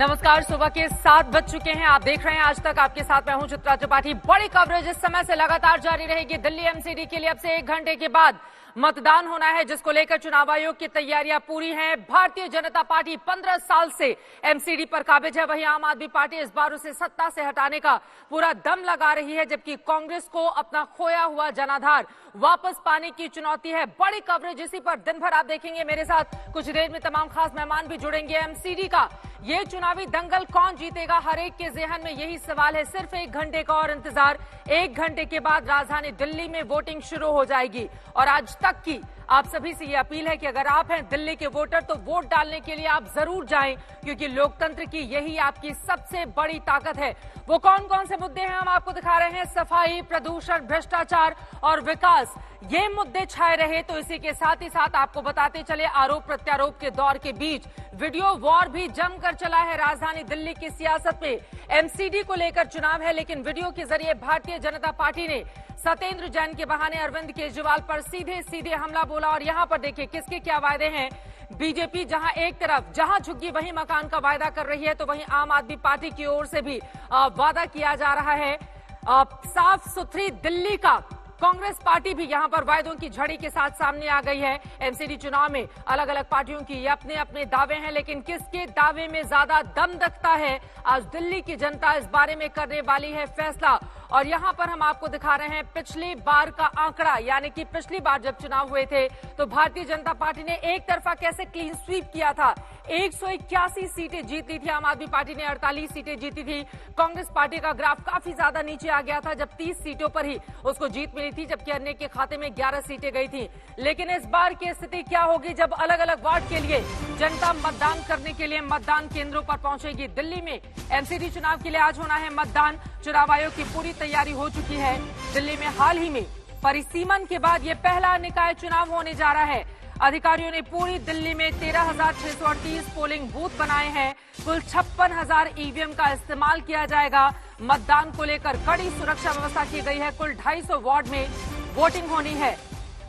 नमस्कार। सुबह के 7 बज चुके हैं। आप देख रहे हैं आज तक। आपके साथ मैं हूं चित्रा त्रिपाठी। बड़ी कवरेज इस समय से लगातार जारी रहेगी। दिल्ली एमसीडी के लिए अब से 1 घंटे के बाद मतदान होना है, जिसको लेकर चुनाव आयोग की तैयारियां पूरी हैं। भारतीय जनता पार्टी 15 साल से एमसीडी पर काबिज है, वहीं आम आदमी पार्टी इस बार उसे सत्ता से हटाने का पूरा दम लगा रही है, जबकि कांग्रेस को अपना खोया हुआ जनाधार वापस पाने की चुनौती है। बड़ी कवरेज इसी पर दिन भर आप देखेंगे। मेरे साथ कुछ देर में तमाम खास मेहमान भी जुड़ेंगे। एमसीडी का ये चुनावी दंगल कौन जीतेगा, हर एक के जहन में यही सवाल है। सिर्फ 1 घंटे का और इंतजार। 1 घंटे के बाद राजधानी दिल्ली में वोटिंग शुरू हो जाएगी और आज तक की आप सभी से ये अपील है कि अगर आप हैं दिल्ली के वोटर तो वोट डालने के लिए आप जरूर जाएं, क्योंकि लोकतंत्र की यही आपकी सबसे बड़ी ताकत है। वो कौन कौन से मुद्दे हैं हम आपको दिखा रहे हैं। सफाई, प्रदूषण, भ्रष्टाचार और विकास, ये मुद्दे छाए रहे। तो इसी के साथ ही साथ आपको बताते चले, आरोप प्रत्यारोप के दौर के बीच वीडियो वॉर भी जमकर चला है राजधानी दिल्ली की सियासत में। एमसीडी को लेकर चुनाव है, लेकिन वीडियो के जरिए भारतीय जनता पार्टी ने सत्येंद्र जैन के बहाने अरविंद केजरीवाल पर सीधे सीधे हमला बोला। और यहां पर देखिए किसके क्या वायदे हैं। बीजेपी जहां एक तरफ जहां झुग्गी वहीं मकान का वायदा कर रही है, तो वहीं आम आदमी पार्टी की ओर से भी वादा किया जा रहा है साफ सुथरी दिल्ली का। कांग्रेस पार्टी भी यहां पर वायदों की झड़ी के साथ सामने आ गई है। एमसीडी चुनाव में अलग अलग पार्टियों की अपने अपने दावे हैं, लेकिन किसके दावे में ज्यादा दम दखता है, आज दिल्ली की जनता इस बारे में करने वाली है फैसला। और यहां पर हम आपको दिखा रहे हैं पिछली बार का आंकड़ा, यानी कि पिछली बार जब चुनाव हुए थे तो भारतीय जनता पार्टी ने एक तरफा कैसे क्लीन स्वीप किया था। 181 सीटें जीत ली थी आम आदमी पार्टी ने, 48 सीटें जीती थी। कांग्रेस पार्टी का ग्राफ काफी ज्यादा नीचे आ गया था, जब 30 सीटों पर ही उसको जीत मिली थी, जबकि अन्य के खाते में 11 सीटें गई थी। लेकिन इस बार की स्थिति क्या होगी, जब अलग अलग वार्ड के लिए जनता मतदान करने के लिए मतदान केंद्रों पर पहुंचेगी। दिल्ली में एमसीडी चुनाव के लिए आज होना है मतदान। चुनाव आयोग की पूरी तैयारी हो चुकी है। दिल्ली में हाल ही में परिसीमन के बाद ये पहला निकाय चुनाव होने जा रहा है। अधिकारियों ने पूरी दिल्ली में 13,638 पोलिंग बूथ बनाए हैं। कुल 56,000 ईवीएम का इस्तेमाल किया जाएगा। मतदान को लेकर कड़ी सुरक्षा व्यवस्था की गई है। कुल 250 वार्ड में वोटिंग होनी है।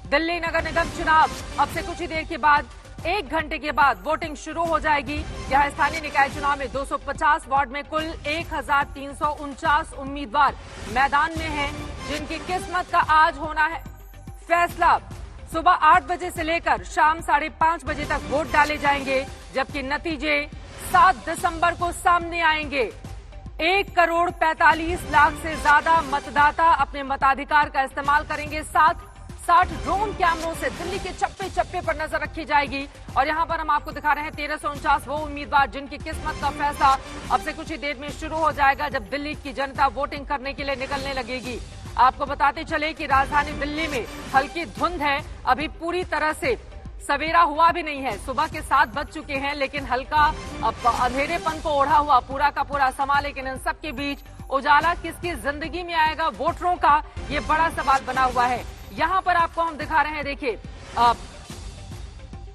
दिल्ली नगर निगम चुनाव अब से कुछ ही देर के बाद 1 घंटे के बाद वोटिंग शुरू हो जाएगी। यहां स्थानीय निकाय चुनाव में 250 वार्ड में कुल 1,349 उम्मीदवार मैदान में हैं, जिनकी किस्मत का आज होना है फैसला। सुबह 8 बजे से लेकर शाम 5:30 बजे तक वोट डाले जाएंगे, जबकि नतीजे 7 दिसंबर को सामने आएंगे। 1,45,00,000 से ज्यादा मतदाता अपने मताधिकार का इस्तेमाल करेंगे। 60 ड्रोन कैमरों से दिल्ली के चप्पे चप्पे पर नजर रखी जाएगी। और यहां पर हम आपको दिखा रहे हैं 1349 वो उम्मीदवार जिनकी किस्मत का फैसला अब से कुछ ही देर में शुरू हो जाएगा, जब दिल्ली की जनता वोटिंग करने के लिए निकलने लगेगी। आपको बताते चले कि राजधानी दिल्ली में हल्की धुंध है। अभी पूरी तरह से सवेरा हुआ भी नहीं है। सुबह के 7 बज चुके हैं, लेकिन हल्का अंधेरेपन को ओढ़ा हुआ पूरा का पूरा समा। लेकिन इन सबके बीच उजाला किसकी जिंदगी में आएगा, वोटरों का, ये बड़ा सवाल बना हुआ है। यहां पर आपको हम दिखा रहे हैं, देखिए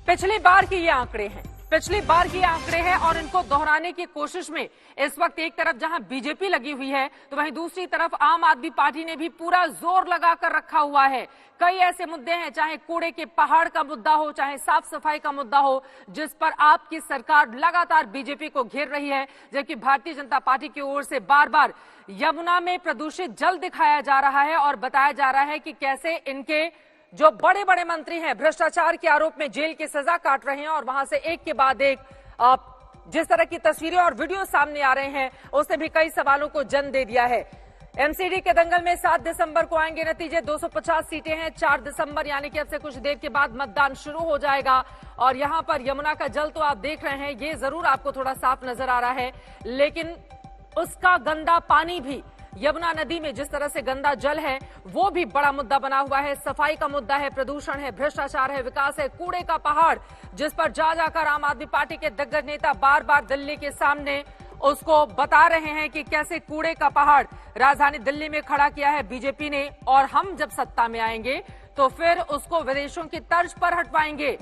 पिछली बार के ये आंकड़े हैं, पिछली बार की आंकड़े हैं और इनको दोहराने की कोशिश में इस वक्त एक तरफ जहां बीजेपी लगी हुई है, तो वहीं दूसरी तरफ आम आदमी पार्टी ने भी पूरा जोर लगाकर रखा हुआ है। कई ऐसे मुद्दे हैं, चाहे कूड़े के पहाड़ का मुद्दा हो, चाहे साफ सफाई का मुद्दा हो, जिस पर आपकी सरकार लगातार बीजेपी को घेर रही है। जबकि भारतीय जनता पार्टी की ओर से बार बार यमुना में प्रदूषित जल दिखाया जा रहा है और बताया जा रहा है कि कैसे इनके जो बड़े बड़े मंत्री हैं भ्रष्टाचार के आरोप में जेल की सजा काट रहे हैं। और वहां से एक के बाद एक जिस तरह की तस्वीरें और वीडियो सामने आ रहे हैं, उसने भी कई सवालों को जन्म दे दिया है। एमसीडी के दंगल में 7 दिसंबर को आएंगे नतीजे। 250 सीटें हैं। 4 दिसंबर यानी कि अब से कुछ देर के बाद मतदान शुरू हो जाएगा। और यहां पर यमुना का जल तो आप देख रहे हैं, ये जरूर आपको थोड़ा साफ नजर आ रहा है, लेकिन उसका गंदा पानी भी, यमुना नदी में जिस तरह से गंदा जल है, वो भी बड़ा मुद्दा बना हुआ है। सफाई का मुद्दा है, प्रदूषण है, भ्रष्टाचार है, विकास है, कूड़े का पहाड़, जिस पर जा जाकर आम आदमी पार्टी के दिग्गज नेता बार बार दिल्ली के सामने उसको बता रहे हैं कि कैसे कूड़े का पहाड़ राजधानी दिल्ली में खड़ा किया है बीजेपी ने, और हम जब सत्ता में आएंगे तो फिर उसको विदेशों की तर्ज पर हटवाएंगे।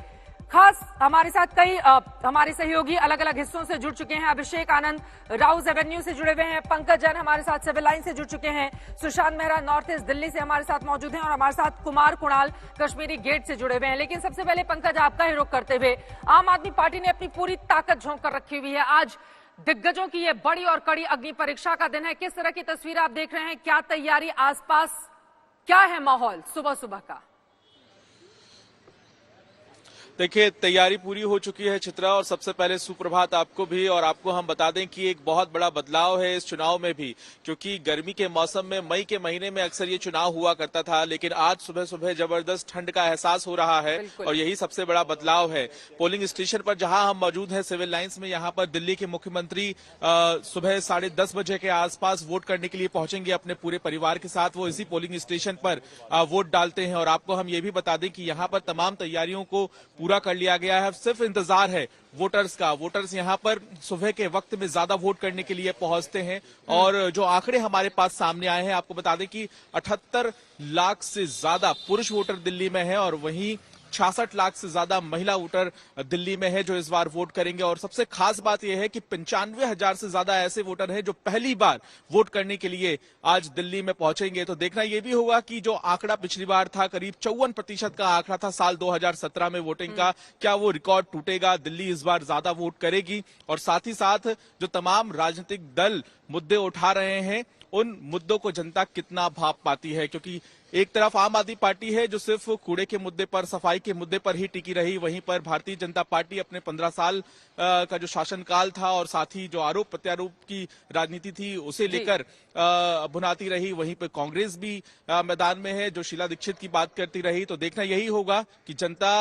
खास हमारे साथ कई हमारे सहयोगी अलग अलग हिस्सों से जुड़ चुके हैं। अभिषेक आनंद राउज एवेन्यू से जुड़े हुए हैं, पंकज जैन हमारे साथ सिविल लाइन से जुड़ चुके हैं, सुशांत मेहरा नॉर्थ ईस्ट दिल्ली से हमारे साथ मौजूद हैं, और हमारे साथ कुमार कुणाल कश्मीरी गेट से जुड़े हुए हैं। लेकिन सबसे पहले पंकज, आपका ही रुख करते हुए, आम आदमी पार्टी ने अपनी पूरी ताकत झोंक कर रखी हुई है। आज दिग्गजों की ये बड़ी और कड़ी अग्नि परीक्षा का दिन है। किस तरह की तस्वीर आप देख रहे हैं, क्या तैयारी आसपास, क्या है माहौल सुबह सुबह का? देखिए, तैयारी पूरी हो चुकी है चित्रा, और सबसे पहले सुप्रभात आपको भी। और आपको हम बता दें कि एक बहुत बड़ा बदलाव है इस चुनाव में भी, क्योंकि गर्मी के मौसम में मई के महीने में अक्सर ये चुनाव हुआ करता था, लेकिन आज सुबह सुबह जबरदस्त ठंड का एहसास हो रहा है और यही सबसे बड़ा बदलाव है। पोलिंग स्टेशन पर जहां हम मौजूद हैं सिविल लाइंस में, यहाँ पर दिल्ली के मुख्यमंत्री सुबह 10:30 बजे के आसपास वोट करने के लिए पहुंचेंगे अपने पूरे परिवार के साथ। वो इसी पोलिंग स्टेशन पर वोट डालते हैं। और आपको हम ये भी बता दें कि यहाँ पर तमाम तैयारियों को पूरा कर लिया गया है। सिर्फ इंतजार है वोटर्स का। वोटर्स यहां पर सुबह के वक्त में ज्यादा वोट करने के लिए पहुंचते हैं। और जो आंकड़े हमारे पास सामने आए हैं, आपको बता दें कि 78 लाख से ज्यादा पुरुष वोटर दिल्ली में है और वहीं 66 लाख से ज्यादा महिला वोटर दिल्ली में है जो इस बार वोट करेंगे। और सबसे खास बात यह है कि 95,000 से ज्यादा ऐसे वोटर हैं जो पहली बार वोट करने के लिए आज दिल्ली में पहुंचेंगे। तो देखना यह भी होगा कि जो आंकड़ा पिछली बार था, करीब 54% का आंकड़ा था साल 2017 में वोटिंग का, क्या वो रिकॉर्ड टूटेगा? दिल्ली इस बार ज्यादा वोट करेगी। और साथ ही साथ जो तमाम राजनीतिक दल मुद्दे उठा रहे हैं, उन मुद्दों को जनता कितना भाप पाती है, क्योंकि एक तरफ आम आदमी पार्टी है जो सिर्फ कूड़े के मुद्दे पर, सफाई के मुद्दे पर ही टिकी रही, वहीं पर भारतीय जनता पार्टी अपने 15 साल का जो शासनकाल था और साथ ही जो आरोप प्रत्यारोप की राजनीति थी उसे लेकर भुनाती रही। वहीं पर कांग्रेस भी मैदान में है जो शीला दीक्षित की बात करती रही। तो देखना यही होगा कि जनता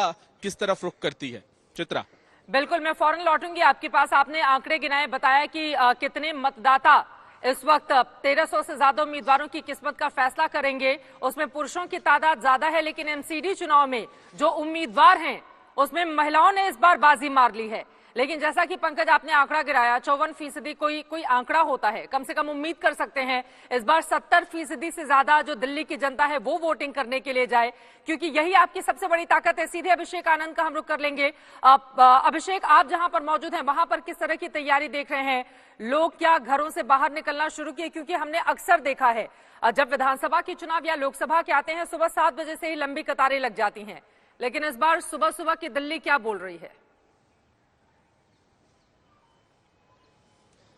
किस तरफ रुख करती है। चित्रा, बिल्कुल, मैं फौरन लौटूंगी आपके पास। आपने आंकड़े गिनाए, बताया कि कितने मतदाता इस वक्त 1300 से ज्यादा उम्मीदवारों की किस्मत का फैसला करेंगे। उसमें पुरुषों की तादाद ज्यादा है, लेकिन एमसीडी चुनाव में जो उम्मीदवार हैं उसमें महिलाओं ने इस बार बाजी मार ली है। लेकिन जैसा कि पंकज आपने आंकड़ा गिराया, 54% कोई आंकड़ा होता है, कम से कम उम्मीद कर सकते हैं इस बार 70% से ज्यादा जो दिल्ली की जनता है वो वोटिंग करने के लिए जाए, क्योंकि यही आपकी सबसे बड़ी ताकत है। सीधे अभिषेक आनंद का हम रुख कर लेंगे। अभिषेक, आप जहां पर मौजूद हैं वहां पर किस तरह की तैयारी देख रहे हैं? लोग क्या घरों से बाहर निकलना शुरू किए? क्योंकि हमने अक्सर देखा है जब विधानसभा के चुनाव या लोकसभा के आते हैं, सुबह 7 बजे से ही लंबी कतारें लग जाती हैं, लेकिन इस बार सुबह सुबह की दिल्ली क्या बोल रही है?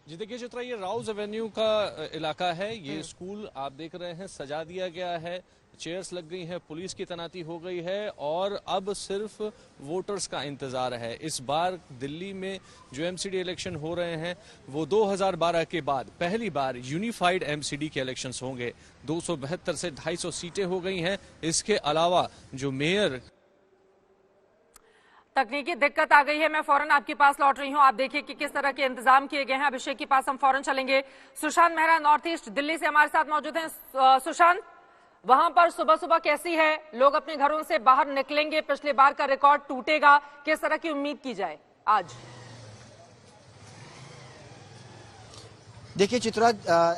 जी देखिए चित्रा, ये राउज एवेन्यू का इलाका है। ये स्कूल आप देख रहे हैं सजा दिया गया है, चेयर्स लग गई हैं, पुलिस की तैनाती हो गई है और अब सिर्फ वोटर्स का इंतजार है। इस बार दिल्ली में जो एमसीडी इलेक्शन हो रहे हैं वो 2012 के बाद पहली बार यूनिफाइड एमसीडी के इलेक्शंस होंगे। 272 से 250 सीटें हो गई हैं। इसके अलावा जो मेयर, तकनीकी दिक्कत आ गई है, मैं फौरन आपके पास लौट रही हूं। आप देखिए कि किस तरह के इंतजाम किए गए हैं। अभिषेक के पास हम फौरन चलेंगे। सुशांत मेहरा नॉर्थ ईस्ट दिल्ली से हमारे साथ मौजूद हैं। सुशांत, वहां पर सुबह सुबह कैसी है? लोग अपने घरों से बाहर निकलेंगे, पिछले बार का रिकॉर्ड टूटेगा, किस तरह की उम्मीद की जाए आज? देखिए चित्रा,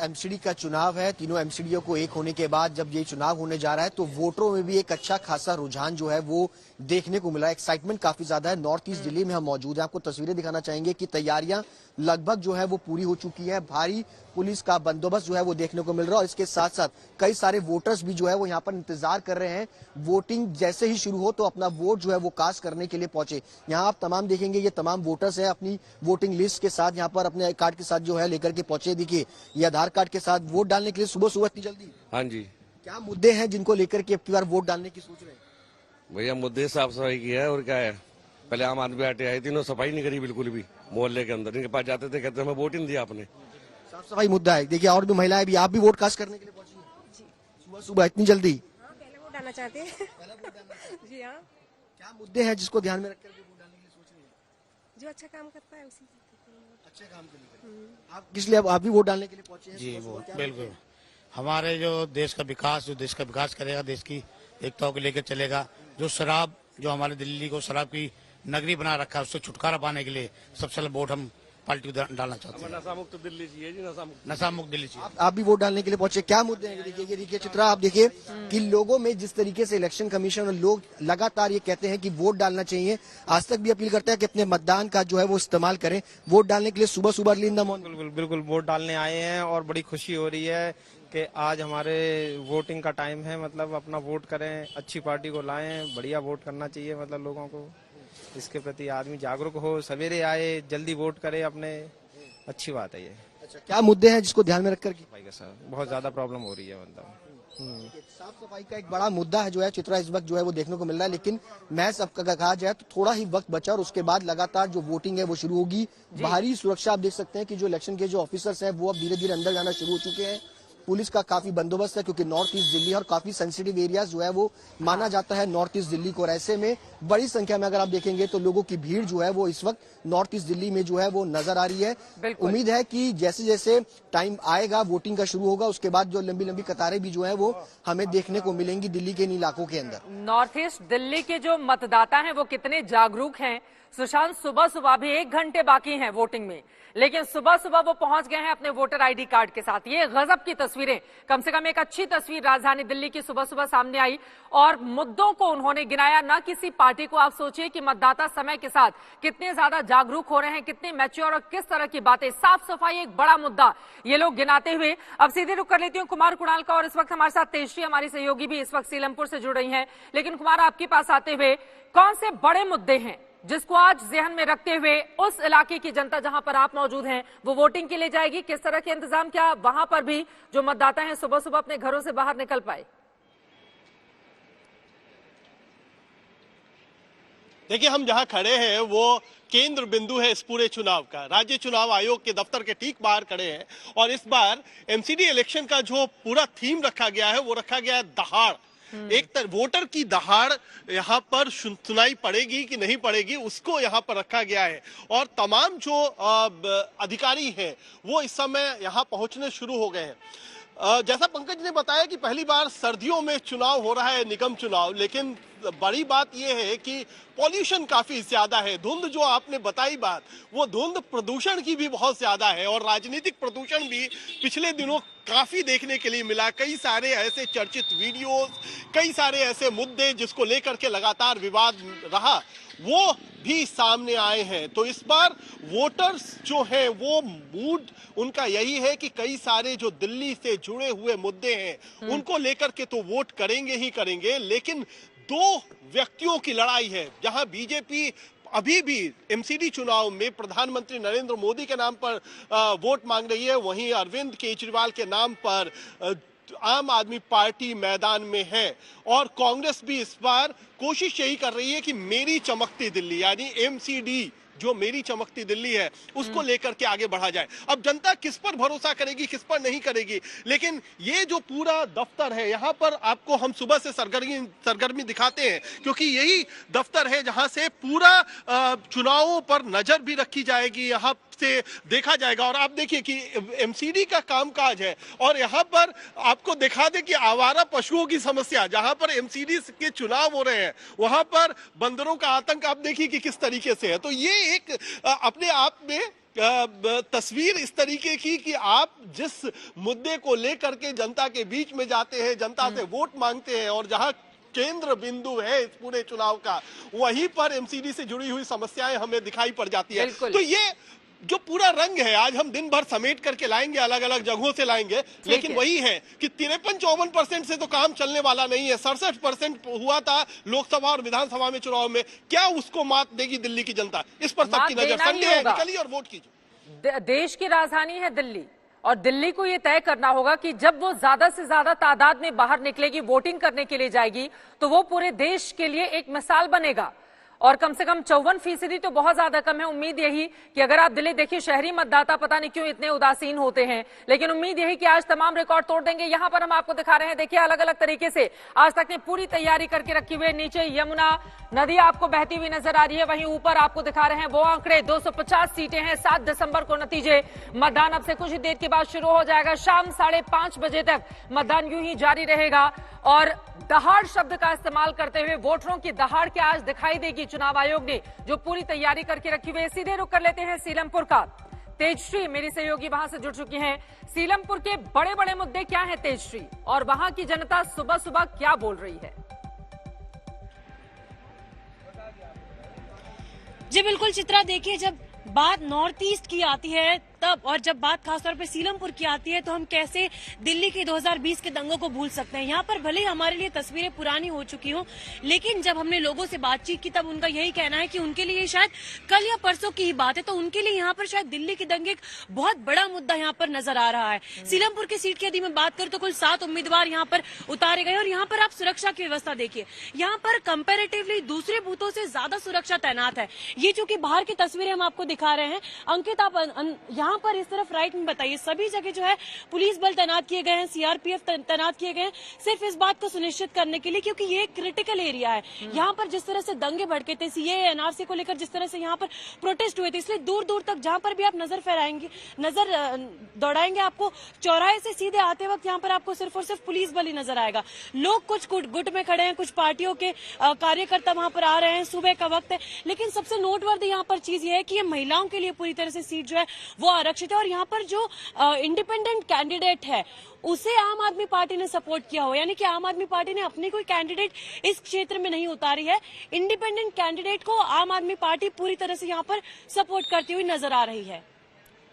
एमसीडी का चुनाव है। तीनों एमसीडीओ को एक होने के बाद जब ये चुनाव होने जा रहा है तो वोटरों में भी एक अच्छा खासा रुझान जो है वो देखने को मिला। एक्साइटमेंट काफी ज्यादा है। नॉर्थ ईस्ट दिल्ली में हम मौजूद हैं। आपको तस्वीरें दिखाना चाहेंगे कि तैयारियां लगभग जो है वो पूरी हो चुकी है। भारी पुलिस का बंदोबस्त जो है वो देखने को मिल रहा है और इसके साथ साथ कई सारे वोटर्स भी जो है वो यहाँ पर इंतजार कर रहे हैं। वोटिंग जैसे ही शुरू हो तो अपना वोट जो है वो कास्ट करने के लिए पहुंचे। यहाँ आप तमाम देखेंगे, ये तमाम वोटर्स हैं अपनी वोटिंग लिस्ट के साथ यहाँ पर अपने कार्ड के साथ जो है लेकर के पहुंचे। देखिए, ये आधार कार्ड के साथ वोट डालने के लिए सुबह सुबह इतनी जल्दी? हाँ जी। क्या मुद्दे हैं जिनको लेकर के अब की बार वोट डालने की सोच रहे हैं? भैया मुद्दे साफ सफाई की है और क्या है। पहले आम आदमी पार्टी आई थी, सफाई नहीं करी बिल्कुल भी। मोहल्ले के अंदर इनके पास जाते थे, कहते हमें वोट ही नहीं दिया आपने। साफ सफाई मुद्दा है। देखिए, और भी महिलाएं भी, आप भी वोट कास्ट करने के लिए पहुंची हैं सुबह सुबह इतनी जल्दी? पहले वोट डालना चाहते हैं। जी हाँ। क्या मुद्दे हैं जिसको ध्यान में रखकर वोट डालने के लिए सोच रही हैं? जो अच्छा काम करता है उसी अच्छे काम के लिए। आप किस लिए आप भी वोट डालने के लिए पहुंचे हैं? जी वो बिल्कुल हमारे जो देश का विकास करेगा, देश की एकता को लेकर चलेगा। जो शराब, जो हमारे दिल्ली को शराब की नगरी बना रखा है, उससे छुटकारा पाने के लिए सबसे पहले वोट हम पार्टी को डालना चाहते हैं। नशा मुक्त दिल्ली चाहिए जी, नशा मुक्त दिल्ली चाहिए। आप भी वोट डालने के लिए पहुंचे। क्या मुद्दे हैं? देखिए चित्रा, आप देखिए कि लोगों में जिस तरीके से इलेक्शन कमीशन और लोग लगातार ये कहते हैं कि वोट डालना चाहिए, आज तक भी अपील करते हैं कि अपने मतदान का जो है वो इस्तेमाल करें। वोट डालने के लिए सुबह सुबह बिल्कुल वोट डालने आए हैं और बड़ी खुशी हो रही है कि आज हमारे वोटिंग का टाइम है। मतलब अपना वोट करें, अच्छी पार्टी को लाएं, बढ़िया वोट करना चाहिए। मतलब लोगों को इसके प्रति आदमी जागरूक हो, सवेरे आए, जल्दी वोट करे, अपने अच्छी बात है ये। अच्छा, क्या मुद्दे हैं जिसको ध्यान में रखकर के? भाई का सर बहुत ज्यादा प्रॉब्लम हो रही है मतलब। साफ सफाई का एक बड़ा मुद्दा है जो है चित्रा इस वक्त जो है वो देखने को मिल रहा है, लेकिन मैं सबका कहा जाए तो थोड़ा ही वक्त बचा और उसके बाद लगातार जो वोटिंग है वो शुरू होगी। बाहरी सुरक्षा आप देख सकते हैं कि जो इलेक्शन के जो ऑफिसर्स हैं वो अब धीरे धीरे अंदर जाना शुरू हो चुके हैं। पुलिस का काफी बंदोबस्त है क्योंकि नॉर्थ ईस्ट दिल्ली और काफी सेंसिटिव एरियाज जो है वो माना जाता है नॉर्थ ईस्ट दिल्ली को, और ऐसे में बड़ी संख्या में अगर आप देखेंगे तो लोगों की भीड़ जो है वो इस वक्त नॉर्थ ईस्ट दिल्ली में जो है वो नजर आ रही है। उम्मीद है कि जैसे जैसे टाइम आएगा वोटिंग का शुरू होगा उसके बाद जो लंबी लंबी कतारें भी जो है वो हमें देखने को मिलेंगी दिल्ली के इन इलाकों के अंदर। नॉर्थ ईस्ट दिल्ली के जो मतदाता हैं वो कितने जागरूक हैं सुशांत। सुबह सुबह भी 1 घंटे बाकी हैं वोटिंग में, लेकिन सुबह सुबह वो पहुंच गए हैं अपने वोटर आईडी कार्ड के साथ। ये गजब की तस्वीरें, कम से कम एक अच्छी तस्वीर राजधानी दिल्ली की सुबह सुबह सामने आई और मुद्दों को उन्होंने गिनाया। ना किसी पार्टी को, आप सोचिए कि मतदाता समय के साथ कितने ज्यादा जागरूक हो रहे हैं, कितने मैच्योर और किस तरह की बातें। साफ सफाई एक बड़ा मुद्दा ये लोग गिनाते हुए। अब सीधे रुक कर लेती हूँ कुमार कुणाल का, और इस वक्त हमारे साथ तेजश्री हमारी सहयोगी भी इस वक्त सीलमपुर से जुड़ रही हैं। लेकिन कुमार, आपके पास आते हुए कौन से बड़े मुद्दे हैं जिसको आज ज़हन में रखते हुए उस इलाके की जनता जहां पर आप मौजूद हैं वो वोटिंग के लिए जाएगी? किस तरह के इंतजाम, क्या वहां पर भी जो मतदाता हैं सुबह सुबह अपने घरों से बाहर निकल पाए? देखिए, हम जहां खड़े हैं वो केंद्र बिंदु है इस पूरे चुनाव का। राज्य चुनाव आयोग के दफ्तर के ठीक बाहर खड़े हैं और इस बार एमसीडी इलेक्शन का जो पूरा थीम रखा गया है वो रखा गया है दहाड़। एक वोटर की दहाड़ यहाँ पर सुनाई पड़ेगी कि नहीं पड़ेगी उसको यहाँ पर रखा गया है और तमाम जो अधिकारी हैं वो इस समय यहाँ पहुंचने शुरू हो गए हैं। जैसा पंकज ने बताया कि पहली बार सर्दियों में चुनाव हो रहा है, निगम चुनाव, लेकिन बड़ी बात यह है कि पॉल्यूशन काफी ज्यादा है। धुंध जो आपने बताई बात, वो धुंध प्रदूषण की भी बहुत ज्यादा है और राजनीतिक प्रदूषण भी पिछले दिनों काफी देखने के लिए मिला। कई सारे ऐसे चर्चित वीडियोस, कई सारे ऐसे मुद्दे जिसको लेकर के लगातार विवाद रहा, वो भी सामने आए हैं। तो इस बार वोटर्स जो हैं वो मूड उनका यही है कि कई सारे जो दिल्ली से जुड़े हुए मुद्दे हैं उनको लेकर के तो वोट करेंगे ही करेंगे, लेकिन 2 व्यक्तियों की लड़ाई है। जहां बीजेपी अभी भी एमसीडी चुनाव में प्रधानमंत्री नरेंद्र मोदी के नाम पर वोट मांग रही है, वहीं अरविंद केजरीवाल के नाम पर आम आदमी पार्टी मैदान में है और कांग्रेस भी इस बार कोशिश यही कर रही है कि मेरी चमकती दिल्ली यानी एमसीडी जो मेरी चमकती दिल्ली है उसको लेकर के आगे बढ़ा जाए। अब जनता किस पर भरोसा करेगी, किस पर नहीं करेगी, लेकिन ये जो पूरा दफ्तर है यहाँ पर आपको हम सुबह से सरगर्मी दिखाते हैं क्योंकि यही दफ्तर है जहां से पूरा चुनावों पर नजर भी रखी जाएगी, यहाँ से देखा जाएगा। और आप देखिए कि एमसीडी का कामकाज है और यहाँ पर आपको दिखा दे कि आवारा पशुओं की समस्या, जहां पर एमसीडी के चुनाव हो रहे हैं वहां पर बंदरों का आतंक आप देखिए कि किस तरीके से है। तो ये एक अपने आप में तस्वीर इस तरीके की कि आप जिस मुद्दे को लेकर के जनता के बीच में जाते हैं, जनता से वोट मांगते हैं और जहां केंद्र बिंदु है इस पूरे चुनाव का, वहीं पर एमसीडी से जुड़ी हुई समस्याएं हमें दिखाई पड़ जाती है। तो ये जो पूरा रंग है आज हम दिन भर समेट करके लाएंगे, अलग अलग जगहों से लाएंगे, लेकिन वही है कि 53-54% से तो काम चलने वाला नहीं है। 67% हुआ था लोकसभा और विधानसभा में चुनाव में, क्या उसको मात देगी दिल्ली की जनता? इस पर सबकी नजर। संडे है, निकलिए और वोट कीजिए। देश की राजधानी है दिल्ली और दिल्ली को ये तय करना होगा कि जब वो ज्यादा से ज्यादा तादाद में बाहर निकलेगी, वोटिंग करने के लिए जाएगी, तो वो पूरे देश के लिए एक मिसाल बनेगा। और कम से कम 54% तो बहुत ज्यादा कम है। उम्मीद यही कि अगर आप दिल्ली देखिए, शहरी मतदाता पता नहीं क्यों इतने उदासीन होते हैं, लेकिन उम्मीद यही कि आज तमाम रिकॉर्ड तोड़ देंगे। यहां पर हम आपको दिखा रहे हैं, देखिए अलग अलग तरीके से आज तक ने पूरी तैयारी करके रखी हुई है। नीचे यमुना नदी आपको बहती हुई नजर आ रही है, वहीं ऊपर आपको दिखा रहे हैं वो आंकड़े। 250 सीटें हैं, 7 दिसंबर को नतीजे। मतदान अब से कुछ ही देर के बाद शुरू हो जाएगा। शाम 5:30 बजे तक मतदान यूं ही जारी रहेगा और दहाड़ शब्द का इस्तेमाल करते हुए वोटरों की दहाड़ क्या आज दिखाई देगी चुनाव आयोग ने जो पूरी तैयारी करके रखी हुई है। सीधे रुक कर लेते हैं सीलमपुर का। तेजश्री मेरी सहयोगी वहां से जुड़ चुकी हैं। सीलमपुर के बड़े बड़े मुद्दे क्या हैं तेजश्री, और वहां की जनता सुबह सुबह क्या बोल रही है? जी बिल्कुल चित्रा, देखिए जब बात नॉर्थ ईस्ट की आती है तब और जब बात खासतौर पे सीलमपुर की आती है तो हम कैसे दिल्ली के 2020 के दंगों को भूल सकते हैं। यहाँ पर भले ही हमारे लिए तस्वीरें पुरानी हो चुकी हों, लेकिन जब हमने लोगों से बातचीत की तब उनका यही कहना है कि उनके लिए शायद कल या परसों की ही बात है। तो उनके लिए यहाँ पर शायद दिल्ली के दंगे एक बहुत बड़ा मुद्दा यहाँ पर नजर आ रहा है। सीलमपुर की सीट की यदि मैं बात करूं तो कुल 7 उम्मीदवार यहाँ पर उतारे गए और यहाँ पर आप सुरक्षा की व्यवस्था देखिए, यहाँ पर कंपैरेटिवली दूसरे बूथों से ज्यादा सुरक्षा तैनात है। ये चूंकि बाहर की तस्वीरें हम आपको दिखा रहे हैं, अंकित आप यहाँ पर इस तरफ राइट में बताइए, सभी जगह जो है पुलिस बल तैनात किए गए हैं, सीआरपीएफ तैनात किए गए हैं, सिर्फ इस बात को सुनिश्चित करने के लिए क्योंकि ये एक क्रिटिकल एरिया है। यहाँ पर जिस तरह से दंगे भड़के थे, सीएए एनआरसी को लेकर जिस तरह से यहाँ पर प्रोटेस्ट हुए थे, इसलिए दूर दूर तक जहाँ पर भी आप नजर दौड़ाएंगे आपको चौराहे से सीधे आते वक्त यहाँ पर आपको सिर्फ और सिर्फ पुलिस बल ही नजर आएगा। लोग कुछ गुट में खड़े हैं, कुछ पार्टियों के कार्यकर्ता वहां पर आ रहे हैं, सुबह का वक्त है, लेकिन सबसे नोटवर्दी यहाँ पर चीज ये है कि ये महिलाओं के लिए पूरी तरह से सीट जो है वो आरक्षित है और यहाँ पर जो इंडिपेंडेंट कैंडिडेट है उसे आम आदमी पार्टी ने सपोर्ट किया हो, यानी कि आम आदमी पार्टी ने अपनी कोई कैंडिडेट इस क्षेत्र में नहीं उतारी है। इंडिपेंडेंट कैंडिडेट को आम आदमी पार्टी पूरी तरह से यहाँ पर सपोर्ट करती हुई नजर आ रही है।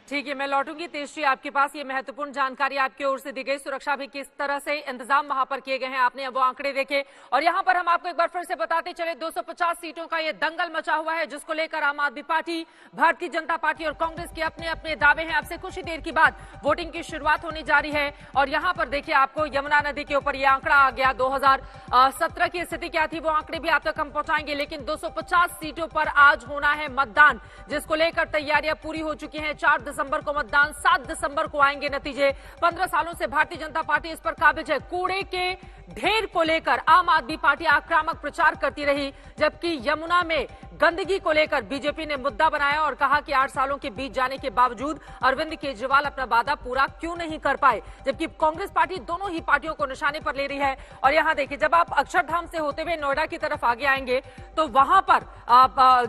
ठीक है, मैं लौटूंगी तेजश्री आपके पास। ये महत्वपूर्ण जानकारी आपकी ओर से दी गई। सुरक्षा भी किस तरह से इंतजाम वहां पर किए गए हैं, आपने वो आंकड़े देखे। और यहां पर हम आपको एक बार फिर से बताते चले, 250 सीटों का ये दंगल मचा हुआ है जिसको लेकर आम आदमी पार्टी, भारतीय जनता पार्टी और कांग्रेस के अपने अपने दावे हैं। अब से कुछ ही देर के बाद वोटिंग की शुरुआत होने जा रही है और यहां पर देखिए आपको यमुना नदी के ऊपर ये आंकड़ा आ गया। 2017 की स्थिति क्या थी वो आंकड़े भी आप तक हम पहुंचाएंगे, लेकिन 250 सीटों पर आज होना है मतदान, जिसको लेकर तैयारियां पूरी हो चुकी हैं। 4 दिसंबर को मतदान, 7 दिसंबर को आएंगे नतीजे। 15 सालों से भारतीय जनता पार्टी इस पर काबिज है। कूड़े के ढेर को लेकर आम आदमी पार्टी आक्रामक प्रचार करती रही, जबकि यमुना में गंदगी को लेकर बीजेपी ने मुद्दा बनाया और कहा कि 8 सालों के बीत जाने के बावजूद अरविंद केजरीवाल अपना वादा पूरा क्यों नहीं कर पाए, जबकि कांग्रेस पार्टी दोनों ही पार्टियों को निशाने पर ले रही है। और यहां देखिए, जब आप अक्षरधाम से होते हुए नोएडा की तरफ आगे आएंगे तो वहां पर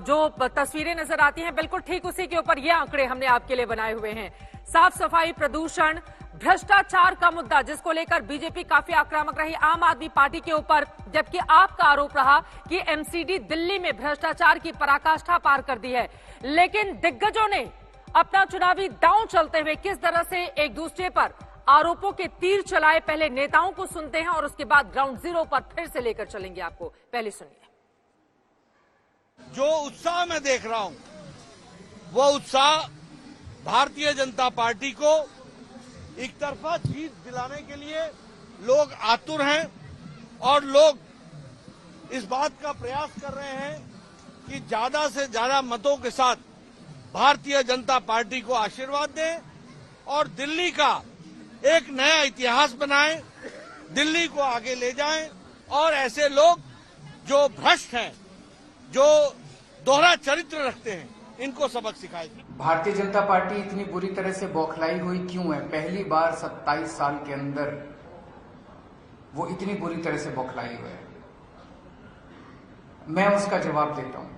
जो तस्वीरें नजर आती हैं, बिल्कुल ठीक उसी के ऊपर ये आंकड़े हमने आपके लिए बनाए हुए हैं। साफ सफाई, प्रदूषण, भ्रष्टाचार का मुद्दा जिसको लेकर बीजेपी काफी आक्रामक रही आम आदमी पार्टी के ऊपर, जबकि आपका आरोप रहा कि एमसीडी दिल्ली में भ्रष्टाचार की पराकाष्ठा पार कर दी है। लेकिन दिग्गजों ने अपना चुनावी दांव चलते हुए किस तरह से एक दूसरे पर आरोपों के तीर चलाए, पहले नेताओं को सुनते हैं और उसके बाद ग्राउंड जीरो पर फिर से लेकर चलेंगे आपको। पहले सुनिए। जो उत्साह मैं देख रहा हूं वो उत्साह भारतीय जनता पार्टी को एक तरफा जीत दिलाने के लिए लोग आतुर हैं और लोग इस बात का प्रयास कर रहे हैं कि ज्यादा से ज्यादा मतों के साथ भारतीय जनता पार्टी को आशीर्वाद दें और दिल्ली का एक नया इतिहास बनाएं, दिल्ली को आगे ले जाएं और ऐसे लोग जो भ्रष्ट हैं, जो दोहरा चरित्र रखते हैं, इनको सबक सिखाएगी। भारतीय जनता पार्टी इतनी बुरी तरह से बौखलाई हुई क्यों है? पहली बार 27 साल के अंदर वो इतनी बुरी तरह से बौखलाई हुई है। मैं उसका जवाब देता हूं।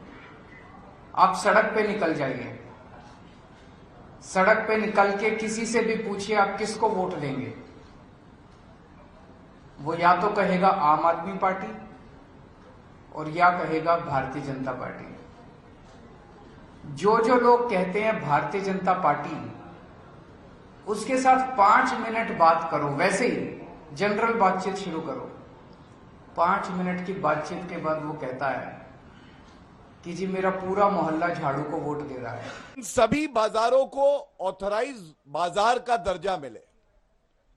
आप सड़क पे निकल जाइए, सड़क पे निकल के किसी से भी पूछिए आप किसको वोट देंगे, वो या तो कहेगा आम आदमी पार्टी और या कहेगा भारतीय जनता पार्टी। जो लोग कहते हैं भारतीय जनता पार्टी, उसके साथ 5 मिनट बात करो, वैसे ही जनरल बातचीत शुरू करो। 5 मिनट की बातचीत के बाद वो कहता है कि जी मेरा पूरा मोहल्ला झाड़ू को वोट दे रहा है। सभी बाजारों को ऑथराइज बाजार का दर्जा मिले।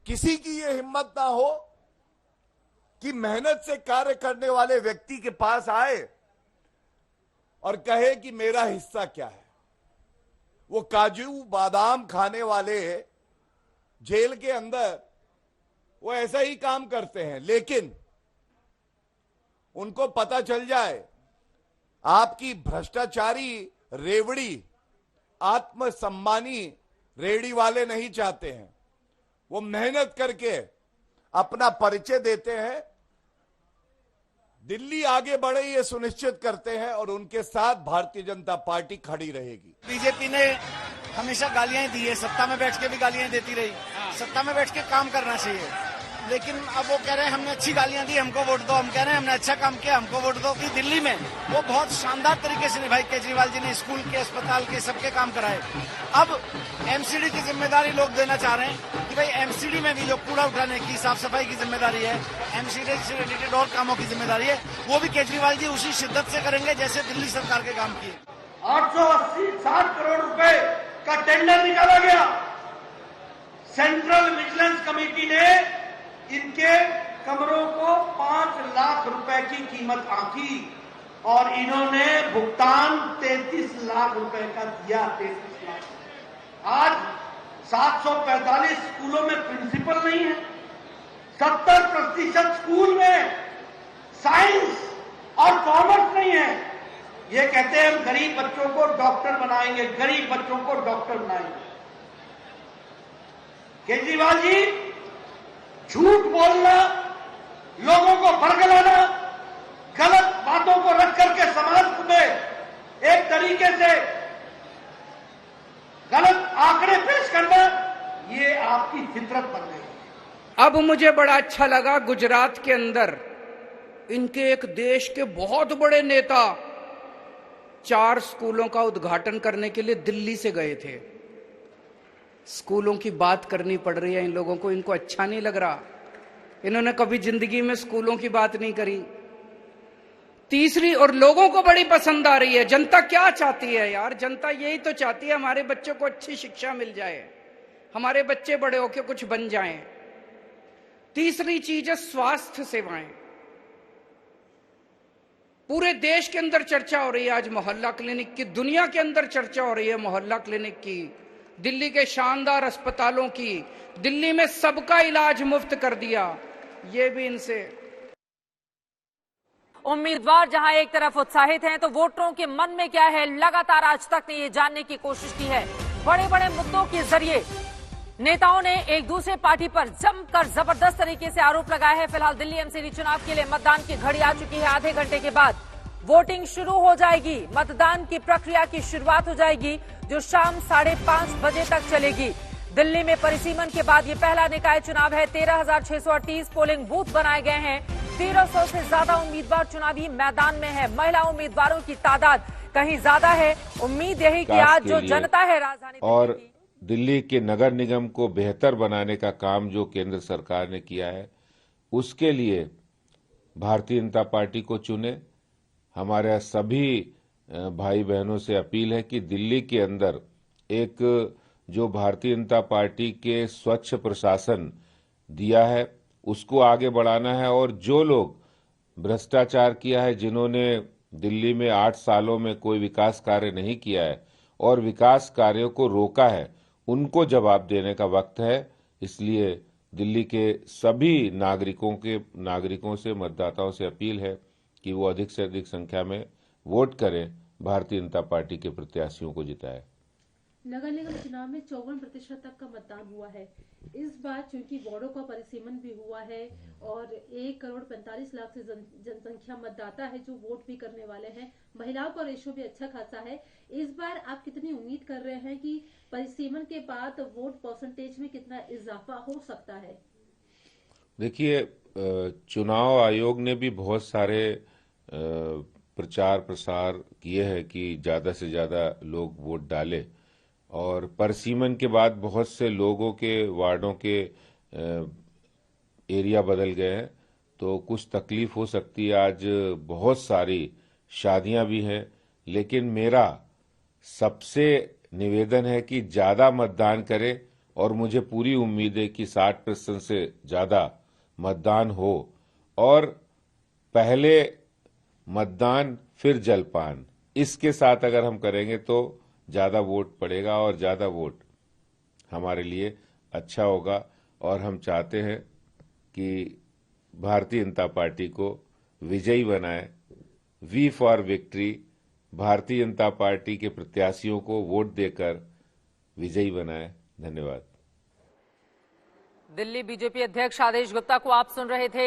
किसी की ये हिम्मत ना हो कि मेहनत से कार्य करने वाले व्यक्ति के पास आए और कहे कि मेरा हिस्सा क्या है। वो काजू बादाम खाने वाले जेल के अंदर वो ऐसा ही काम करते हैं, लेकिन उनको पता चल जाए आपकी भ्रष्टाचारी रेवड़ी आत्मसम्मानी रेडी वाले नहीं चाहते हैं। वो मेहनत करके अपना परिचय देते हैं, दिल्ली आगे बढ़े ये सुनिश्चित करते हैं और उनके साथ भारतीय जनता पार्टी खड़ी रहेगी। बीजेपी ने हमेशा गालियां दी है, सत्ता में बैठ के भी गालियां देती रही। सत्ता में बैठ के काम करना चाहिए। लेकिन अब वो कह रहे हैं हमने अच्छी गालियां दी, हमको वोट दो। हम कह रहे हैं हमने अच्छा काम किया, हमको वोट दो। कि दिल्ली में वो बहुत शानदार तरीके से भाई केजरीवाल जी ने स्कूल के, अस्पताल के, सबके काम कराए। अब एमसीडी की जिम्मेदारी लोग देना चाह रहे हैं कि भाई एमसीडी में भी जो कूड़ा उठाने की, साफ सफाई की जिम्मेदारी है, एमसीडी से रिलेटेड और कामों की जिम्मेदारी है, वो भी केजरीवाल जी उसी शिद्दत से करेंगे जैसे दिल्ली सरकार के काम किए। 880-60 करोड़ रुपए का टेंडर निकाला गया। सेंट्रल विजिलेंस कमेटी ने इनके कमरों को 5 लाख रुपए की कीमत आंकी और इन्होंने भुगतान 33 लाख रुपए का दिया। 33 लाख। आज 745 स्कूलों में प्रिंसिपल नहीं है। 70% स्कूल में साइंस और कॉमर्स नहीं है। ये कहते हैं हम गरीब बच्चों को डॉक्टर बनाएंगे, गरीब बच्चों को डॉक्टर बनाएंगे। केजरीवाल जी झूठ बोलना, लोगों को भड़काना, गलत बातों को रख करके समाज में एक तरीके से गलत आंकड़े पेश करना, ये आपकी फितरत बन गई है। अब मुझे बड़ा अच्छा लगा, गुजरात के अंदर इनके एक देश के बहुत बड़े नेता 4 स्कूलों का उद्घाटन करने के लिए दिल्ली से गए थे। स्कूलों की बात करनी पड़ रही है इन लोगों को, इनको अच्छा नहीं लग रहा। इन्होंने कभी जिंदगी में स्कूलों की बात नहीं करी। तीसरी, और लोगों को बड़ी पसंद आ रही है। जनता क्या चाहती है यार? जनता यही तो चाहती है हमारे बच्चों को अच्छी शिक्षा मिल जाए, हमारे बच्चे बड़े होकर कुछ बन जाएं। तीसरी चीज है स्वास्थ्य सेवाएं। पूरे देश के अंदर चर्चा हो रही है आज मोहल्ला क्लिनिक की, दुनिया के अंदर चर्चा हो रही है मोहल्ला क्लिनिक की, दिल्ली के शानदार अस्पतालों की। दिल्ली में सबका इलाज मुफ्त कर दिया। ये भी इनसे। उम्मीदवार जहां एक तरफ उत्साहित हैं, तो वोटरों के मन में क्या है, लगातार आज तक ने ये जानने की कोशिश की है। बड़े बड़े मुद्दों के जरिए नेताओं ने एक दूसरे पार्टी पर जमकर जबरदस्त तरीके से आरोप लगाया है। फिलहाल दिल्ली एमसीडी चुनाव के लिए मतदान की घड़ी आ चुकी है। आधे घंटे के बाद वोटिंग शुरू हो जाएगी। मतदान की प्रक्रिया की शुरुआत हो जाएगी, जो शाम 5:30 बजे तक चलेगी। दिल्ली में परिसीमन के बाद ये पहला निकाय चुनाव है। 13,638 पोलिंग बूथ बनाए गए हैं। 1300 से ज्यादा उम्मीदवार चुनावी मैदान में है। महिला उम्मीदवारों की तादाद कहीं ज्यादा है। उम्मीद यही कि आज जो जनता है राजधानी और दिल्ली के नगर निगम को बेहतर बनाने का काम जो केंद्र सरकार ने किया है, उसके लिए भारतीय जनता पार्टी को चुने। हमारे सभी भाई बहनों से अपील है कि दिल्ली के अंदर एक जो भारतीय जनता पार्टी के स्वच्छ प्रशासन दिया है, उसको आगे बढ़ाना है। और जो लोग भ्रष्टाचार किया है, जिन्होंने दिल्ली में 8 सालों में कोई विकास कार्य नहीं किया है और विकास कार्यों को रोका है, उनको जवाब देने का वक्त है। इसलिए दिल्ली के सभी नागरिकों से, मतदाताओं से अपील है कि वो अधिक से अधिक संख्या में वोट करें, भारतीय जनता पार्टी के प्रत्याशियों को जिताएं। नगर निगम चुनाव में 54% तक का मतदान हुआ है। इस बार चूंकि वार्डों का परिसीमन भी हुआ है और 1,45,00,000 से जनसंख्या मतदाता है जो वोट भी करने वाले हैं, महिलाओं का रेशो भी अच्छा खासा है। इस बार आप कितनी उम्मीद कर रहे हैं कि परिसीमन के बाद वोट परसेंटेज में कितना इजाफा हो सकता है? देखिए, चुनाव आयोग ने भी बहुत सारे प्रचार प्रसार किए हैं कि ज्यादा से ज्यादा लोग वोट डालें, और परिसीमन के बाद बहुत से लोगों के वार्डों के एरिया बदल गए हैं, तो कुछ तकलीफ हो सकती है। आज बहुत सारी शादियां भी हैं, लेकिन मेरा सबसे निवेदन है कि ज्यादा मतदान करें, और मुझे पूरी उम्मीद है कि 60% से ज्यादा मतदान हो। और पहले मतदान फिर जलपान, इसके साथ अगर हम करेंगे तो ज्यादा वोट पड़ेगा और ज्यादा वोट हमारे लिए अच्छा होगा। और हम चाहते हैं कि भारतीय जनता पार्टी को विजयी बनाए। We for victory, Bharatiya Janata party के प्रत्याशियों को वोट देकर विजयी बनाए। धन्यवाद। दिल्ली बीजेपी अध्यक्ष आदेश गुप्ता को आप सुन रहे थे।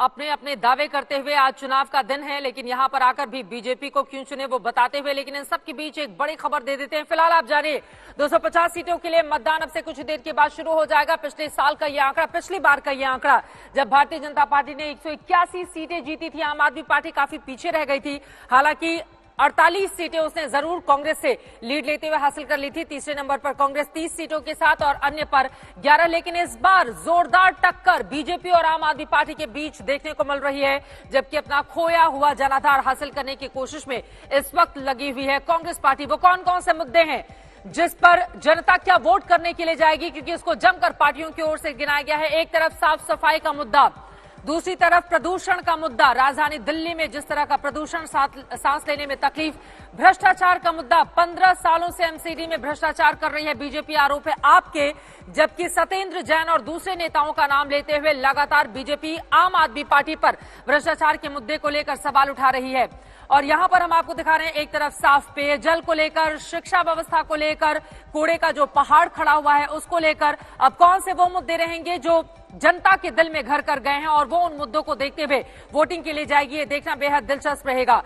अपने अपने दावे करते हुए आज चुनाव का दिन है, लेकिन यहां पर आकर भी बीजेपी को क्यों चुने वो बताते हुए, लेकिन इन सब के बीच एक बड़ी खबर दे देते हैं। फिलहाल आप जानिए 250 सीटों के लिए मतदान अब से कुछ देर के बाद शुरू हो जाएगा। पिछले साल का ये आंकड़ा, पिछली बार का ये आंकड़ा, जब भारतीय जनता पार्टी ने 181 सीटें जीती थी, आम आदमी पार्टी काफी पीछे रह गई थी। हालांकि 48 सीटें उसने जरूर कांग्रेस से लीड लेते हुए हासिल कर ली थी। तीसरे नंबर पर कांग्रेस 30 सीटों के साथ और अन्य पर 11। लेकिन इस बार जोरदार टक्कर बीजेपी और आम आदमी पार्टी के बीच देखने को मिल रही है, जबकि अपना खोया हुआ जनाधार हासिल करने की कोशिश में इस वक्त लगी हुई है कांग्रेस पार्टी। वो कौन कौन से मुद्दे हैं जिस पर जनता क्या वोट करने के लिए जाएगी, क्योंकि उसको जमकर पार्टियों की ओर से गिनाया गया है। एक तरफ साफ सफाई का मुद्दा, दूसरी तरफ प्रदूषण का मुद्दा, राजधानी दिल्ली में जिस तरह का प्रदूषण, सांस लेने में तकलीफ, भ्रष्टाचार का मुद्दा। 15 सालों से एमसीडी में भ्रष्टाचार कर रही है बीजेपी, आरोप है आपके, जबकि सत्येंद्र जैन और दूसरे नेताओं का नाम लेते हुए लगातार बीजेपी आम आदमी पार्टी पर भ्रष्टाचार के मुद्दे को लेकर सवाल उठा रही है। और यहां पर हम आपको दिखा रहे हैं, एक तरफ साफ पेयजल को लेकर, शिक्षा व्यवस्था को लेकर, कूड़े का जो पहाड़ खड़ा हुआ है उसको लेकर अब कौन से वो मुद्दे रहेंगे जो जनता के दिल में घर कर गए हैं और वो उन मुद्दों को देखते हुए वोटिंग के लिए जाएगी, ये देखना बेहद दिलचस्प रहेगा।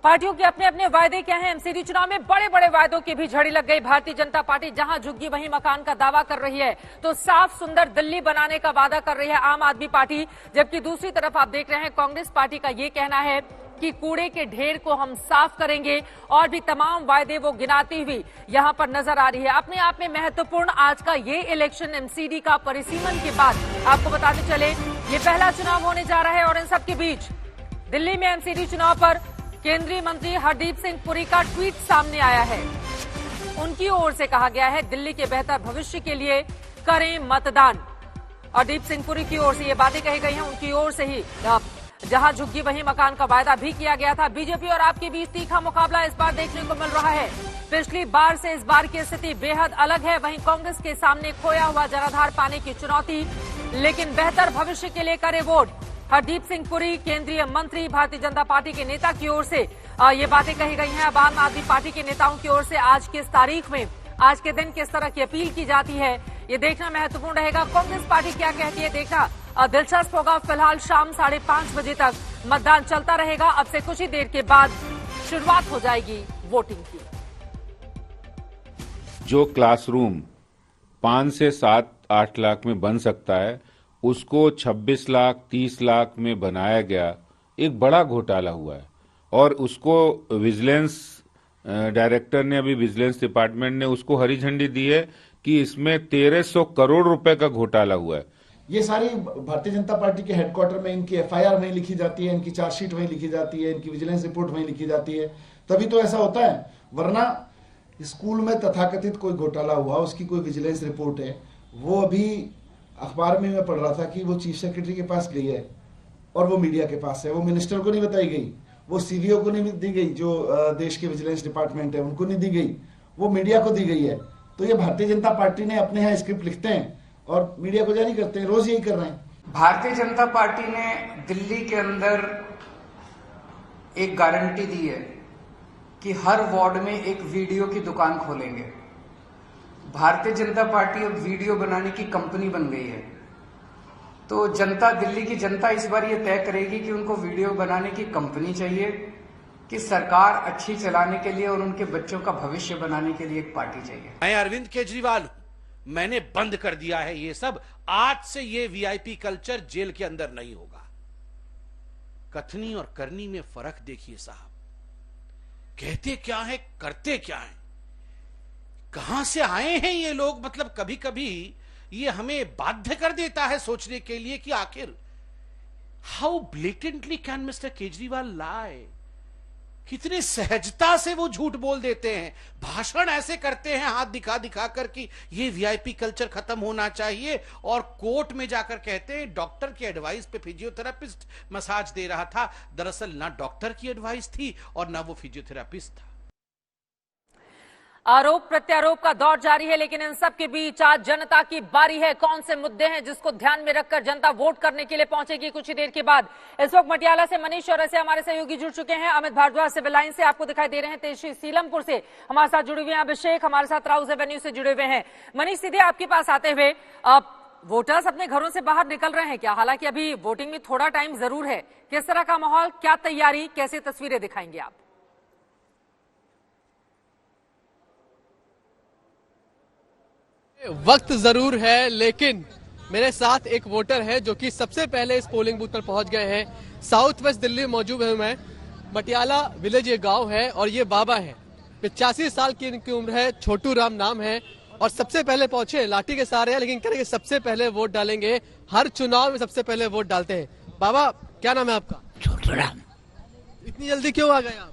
पार्टियों के अपने अपने वायदे क्या हैं। एमसीडी चुनाव में बड़े बड़े वायदों की भी झड़ी लग गई। भारतीय जनता पार्टी जहां झुग्गी वहीं मकान का दावा कर रही है, तो साफ सुंदर दिल्ली बनाने का वादा कर रही है आम आदमी पार्टी, जबकि दूसरी तरफ आप देख रहे हैं कांग्रेस पार्टी का ये कहना है कि कूड़े के ढेर को हम साफ करेंगे, और भी तमाम वायदे वो गिनाती हुई यहां पर नजर आ रही है। अपने आप में महत्वपूर्ण आज का ये इलेक्शन एमसीडी का परिसीमन के बाद आपको बताते चले, ये पहला चुनाव होने जा रहा है। और इन सबके बीच दिल्ली में एमसीडी चुनाव पर केंद्रीय मंत्री हरदीप सिंह पुरी का ट्वीट सामने आया है। उनकी ओर से कहा गया है, दिल्ली के बेहतर भविष्य के लिए करें मतदान। हरदीप सिंह पुरी की ओर से ये बातें कही गई हैं, उनकी ओर से ही जहां झुग्गी वहीं मकान का वायदा भी किया गया था। बीजेपी और आपके बीच तीखा मुकाबला इस बार देखने को मिल रहा है। पिछली बार से इस बार की स्थिति बेहद अलग है। वहीं कांग्रेस के सामने खोया हुआ जनाधार पाने की चुनौती, लेकिन बेहतर भविष्य के लिए करे वोट। हरदीप सिंह पुरी, केंद्रीय मंत्री, भारतीय जनता पार्टी के नेता की ओर से ये बातें कही गई हैं। अब आम आदमी पार्टी के नेताओं की ओर से आज की इस तारीख में, आज के दिन किस तरह की अपील की जाती है, ये देखना महत्वपूर्ण रहेगा। कांग्रेस पार्टी क्या कहती है देखना दिलचस्प होगा। फिलहाल शाम 5:30 बजे तक मतदान चलता रहेगा। अब से कुछ ही देर के बाद शुरुआत हो जाएगी वोटिंग की। जो क्लासरूम 5 से 7-8 लाख में बन सकता है, उसको 26 लाख 30 लाख में बनाया गया, एक बड़ा घोटाला हुआ है। और उसको विजिलेंस डायरेक्टर ने, अभी विजिलेंस डिपार्टमेंट ने उसको हरी झंडी दी है कि इसमें 1300 करोड़ रुपए का घोटाला हुआ है। ये सारी भारतीय जनता पार्टी के हेडक्वार्टर में इनकी एफआईआर वहीं लिखी जाती है, इनकी चार्जशीट वहीं लिखी जाती है, इनकी विजिलेंस रिपोर्ट वहीं लिखी जाती है, तभी तो ऐसा होता है। वरना स्कूल में तथाकथित कोई घोटाला हुआ, उसकी कोई विजिलेंस रिपोर्ट है, वो अभी अखबार में मैं पढ़ रहा था कि वो चीफ सेक्रेटरी के पास गई है और वो मीडिया के पास है। वो मिनिस्टर को नहीं बताई गई, वो सीवीओ को नहीं दी गई, जो देश के विजिलेंस डिपार्टमेंट है उनको नहीं दी गई, वो मीडिया को दी गई है। तो ये भारतीय जनता पार्टी ने अपने यहाँ स्क्रिप्ट लिखते हैं और मीडिया को जारी करते हैं, रोज यही कर रहे हैं। भारतीय जनता पार्टी ने दिल्ली के अंदर एक गारंटी दी है कि हर वार्ड में एक वीडियो की दुकान खोलेंगे। भारतीय जनता पार्टी अब वीडियो बनाने की कंपनी बन गई है। तो जनता, दिल्ली की जनता इस बार ये तय करेगी कि उनको वीडियो बनाने की कंपनी चाहिए कि सरकार अच्छी चलाने के लिए और उनके बच्चों का भविष्य बनाने के लिए एक पार्टी चाहिए। मैं अरविंद केजरीवाल, मैंने बंद कर दिया है ये सब। आज से ये वीआईपी कल्चर जेल के अंदर नहीं होगा। कथनी और करनी में फर्क देखिए साहब। कहते क्या है, करते क्या है, कहां से आए हैं ये लोग। मतलब कभी कभी ये हमें बाध्य कर देता है सोचने के लिए कि आखिर how blatantly can mister Kejriwal lie. कितनी सहजता से वो झूठ बोल देते हैं, भाषण ऐसे करते हैं हाथ दिखा दिखा कर कि ये वीआईपी कल्चर खत्म होना चाहिए, और कोर्ट में जाकर कहते हैं डॉक्टर की एडवाइस पे फिजियोथेरापिस्ट मसाज दे रहा था। दरअसल ना डॉक्टर की एडवाइस थी और ना वो फिजियोथेरापिस्ट था। आरोप प्रत्यारोप का दौर जारी है, लेकिन इन सब के बीच आज जनता की बारी है। कौन से मुद्दे हैं जिसको ध्यान में रखकर जनता वोट करने के लिए पहुंचेगी कुछ ही देर के बाद। इस वक्त मटियाला से मनीष और ऐसे हमारे सहयोगी जुड़ चुके हैं। अमित भारद्वाज सिविल लाइन से आपको दिखाई दे रहे हैं, तेजश्री सीलमपुर से हमारे साथ जुड़े हुए हैं, अभिषेक हमारे साथ राउज एवेन्यू से जुड़े हुए हैं। मनीष, सीधे आपके पास आते हुए वोटर्स अपने घरों से बाहर निकल रहे हैं क्या? हालांकि अभी वोटिंग में थोड़ा टाइम जरूर है। किस तरह का माहौल, क्या तैयारी, कैसे तस्वीरें दिखाएंगे आप? वक्त जरूर है, लेकिन मेरे साथ एक वोटर है जो कि सबसे पहले इस पोलिंग बूथ पर पहुंच गए हैं। साउथ वेस्ट दिल्ली में मौजूद हूं मैं। मटियाला विलेज ये गांव है और ये बाबा है। 85 साल की इनकी उम्र है, छोटू राम नाम है और सबसे पहले पहुंचे, लाठी के सहारे हैं, लेकिन करेंगे सबसे पहले वोट डालेंगे। हर चुनाव में सबसे पहले वोट डालते हैं। बाबा, क्या नाम है आपका? छोटू राम। इतनी जल्दी क्यों आ गए आप?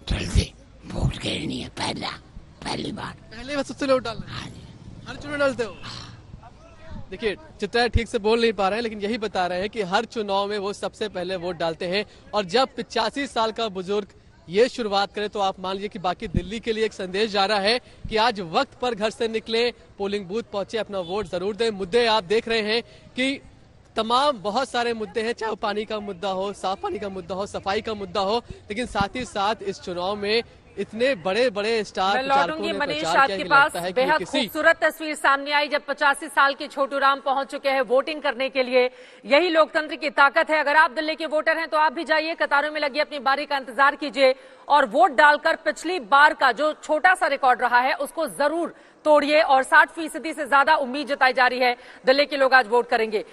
जल्दी वोट गिरनी है, पहली बार सबसे वोट डालना। हर चुनाव डालते हो? देखिए, चित्रा ठीक से बोल नहीं पा रहे हैं, लेकिन यही बता रहे हैं कि हर चुनाव में वो सबसे पहले वोट डालते हैं। और जब 85 साल का बुजुर्ग ये शुरुआत करे तो आप मान लीजिए कि बाकी दिल्ली के लिए एक संदेश जा रहा है कि आज वक्त पर घर से निकले, पोलिंग बूथ पहुंचे, अपना वोट जरूर दें। मुद्दे आप देख रहे हैं कि तमाम बहुत सारे मुद्दे हैं, चाहे वो पानी का मुद्दा हो, साफ पानी का मुद्दा हो, सफाई का मुद्दा हो, लेकिन साथ ही साथ इस चुनाव में इतने बड़े बड़े स्टार लौटूंगी मनीष आपके पास। बेहद खूबसूरत तस्वीर सामने आई जब 85 साल के छोटू राम पहुंच चुके हैं वोटिंग करने के लिए। यही लोकतंत्र की ताकत है। अगर आप दिल्ली के वोटर हैं तो आप भी जाइए, कतारों में लगी अपनी बारी का इंतजार कीजिए और वोट डालकर पिछली बार का जो छोटा सा रिकॉर्ड रहा है उसको जरूर तोड़िए। और 60% से ज्यादा उम्मीद जताई जा रही है दिल्ली के लोग आज वोट करेंगे।